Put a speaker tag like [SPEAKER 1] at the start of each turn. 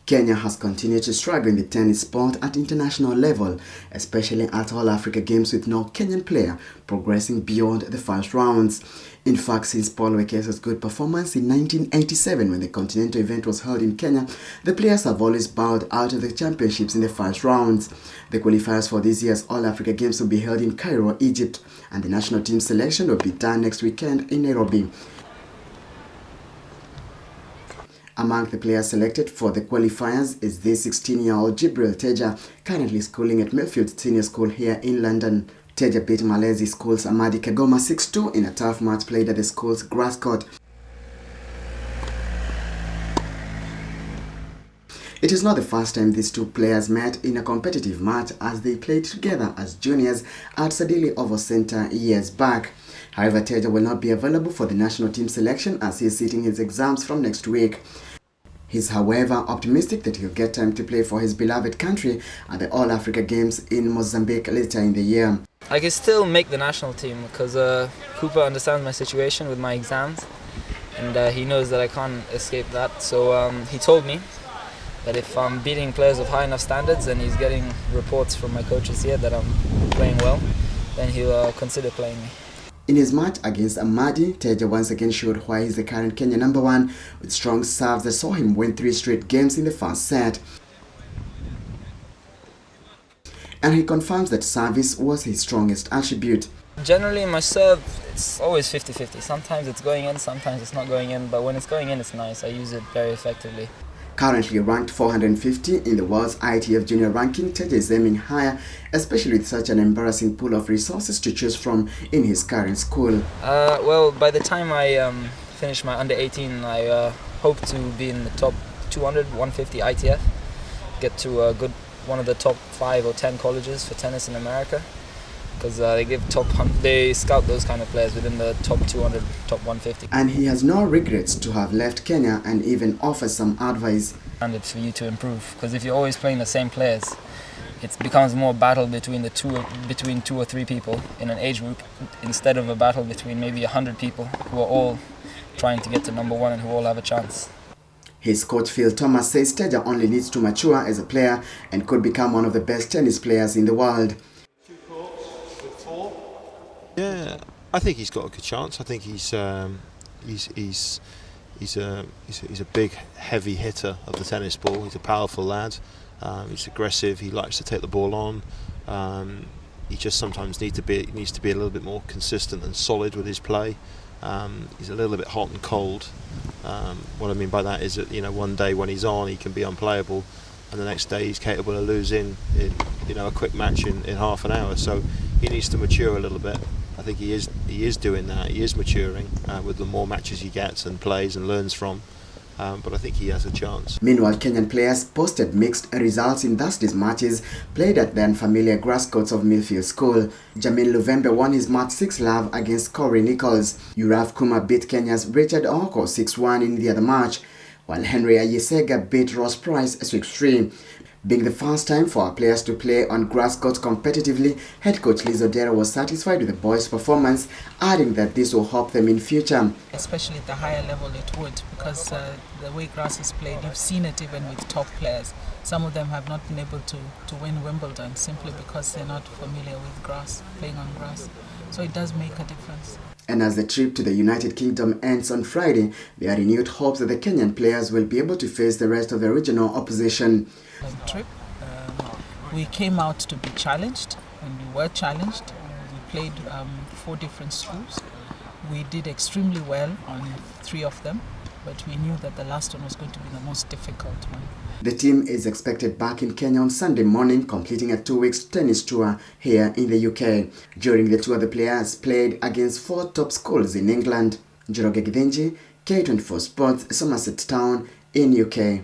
[SPEAKER 1] Kenya has continued to struggle in the tennis sport at international level, especially at All Africa Games, with no Kenyan player progressing beyond the first rounds. In fact, since Paul Wekesa's good performance in 1987 when the continental event was held in Kenya, the players have always bowed out of the championships in the first rounds. The qualifiers for this year's All Africa Games will be held in Cairo, Egypt, and the national team selection will be done next weekend in Nairobi. Among the players selected for the qualifiers is the 16-year-old Jibril Teja, currently schooling at Millfield Senior School here in London. Teja beat Malezi School's Amadi Kagoma 6-2 in a tough match played at the school's grass court. It is not the first time these two players met in a competitive match, as they played together as juniors at Sadili Oval Center years back. However, Teja will not be available for the national team selection as he is sitting his exams from next week. He's, however, optimistic that he'll get time to play for his beloved country at the All Africa Games in Mozambique later in the year.
[SPEAKER 2] I can still make the national team because Cooper understands my situation with my exams, and he knows that I can't escape that. So he told me that if I'm beating players of high enough standards and he's getting reports from my coaches here that I'm playing well, then he'll consider playing me.
[SPEAKER 1] In his match against Amadi, Teja once again showed why he's the current Kenya #1 with strong serves that saw him win 3 straight games in the first set. And he confirms that service was his strongest attribute.
[SPEAKER 2] Generally, my serve, it's always 50-50. Sometimes it's going in, sometimes it's not going in, but when it's going in, it's nice. I use it very effectively.
[SPEAKER 1] Currently ranked 450 in the world's ITF junior ranking, Teja is aiming higher, especially with such an embarrassing pool of resources to choose from in his current school.
[SPEAKER 2] Well, by the time I finish my under 18, I hope to be in the top 200, 150 ITF, get to a good one of the top 5 or 10 colleges for tennis in America, because they scout those kind of players within the top 200, top 150.
[SPEAKER 1] And he has no regrets to have left Kenya and even offers some advice.
[SPEAKER 2] And it's for you to improve, because if you're always playing the same players, it becomes more battle between between 2 or 3 people in an age group, instead of a battle between maybe 100 people who are all trying to get to #1 and who all have a chance.
[SPEAKER 1] His coach Phil Thomas says Teja only needs to mature as a player and could become one of the best tennis players in the world.
[SPEAKER 3] Yeah, I think he's got a good chance. I think he's a big, heavy hitter of the tennis ball. He's a powerful lad. He's aggressive. He likes to take the ball on. He just sometimes needs to be a little bit more consistent and solid with his play. He's a little bit hot and cold. What I mean by that is that, you know, one day when he's on, he can be unplayable, and the next day he's capable of losing in a quick match in half an hour. So he needs to mature a little bit. I think he is doing that. He is maturing with the more matches he gets and plays and learns from. But I think he has a chance.
[SPEAKER 1] Meanwhile, Kenyan players posted mixed results in Thursday's matches played at the unfamiliar grass courts of Millfield School. Jamil Luvembe won his match 6-love against Corey Nichols. Yurav Kuma beat Kenya's Richard Oko 6-1 in the other match, while Henry Ayesega beat Ross Price 6-3. Being the first time for our players to play on grass courts competitively, head coach Odera was satisfied with the boys' performance, adding that this will help them in future.
[SPEAKER 4] Especially at the higher level it would, because the way grass is played, you've seen it even with top players. Some of them have not been able to win Wimbledon simply because they're not familiar with grass, playing on grass. So it does make a difference.
[SPEAKER 1] And as the trip to the United Kingdom ends on Friday, there are renewed hopes that the Kenyan players will be able to face the rest of the regional opposition.
[SPEAKER 4] Trip, we came out to be challenged, and we were challenged. We played 4 different schools. We did extremely well on 3 of them, but we knew that the last one was going to be the most difficult one.
[SPEAKER 1] The team is expected back in Kenya on Sunday morning, completing a 2-week tennis tour here in the UK. During the tour, the players played against 4 top schools in England: Njoroge Githinji, K24 Sports, Somerset Town in UK.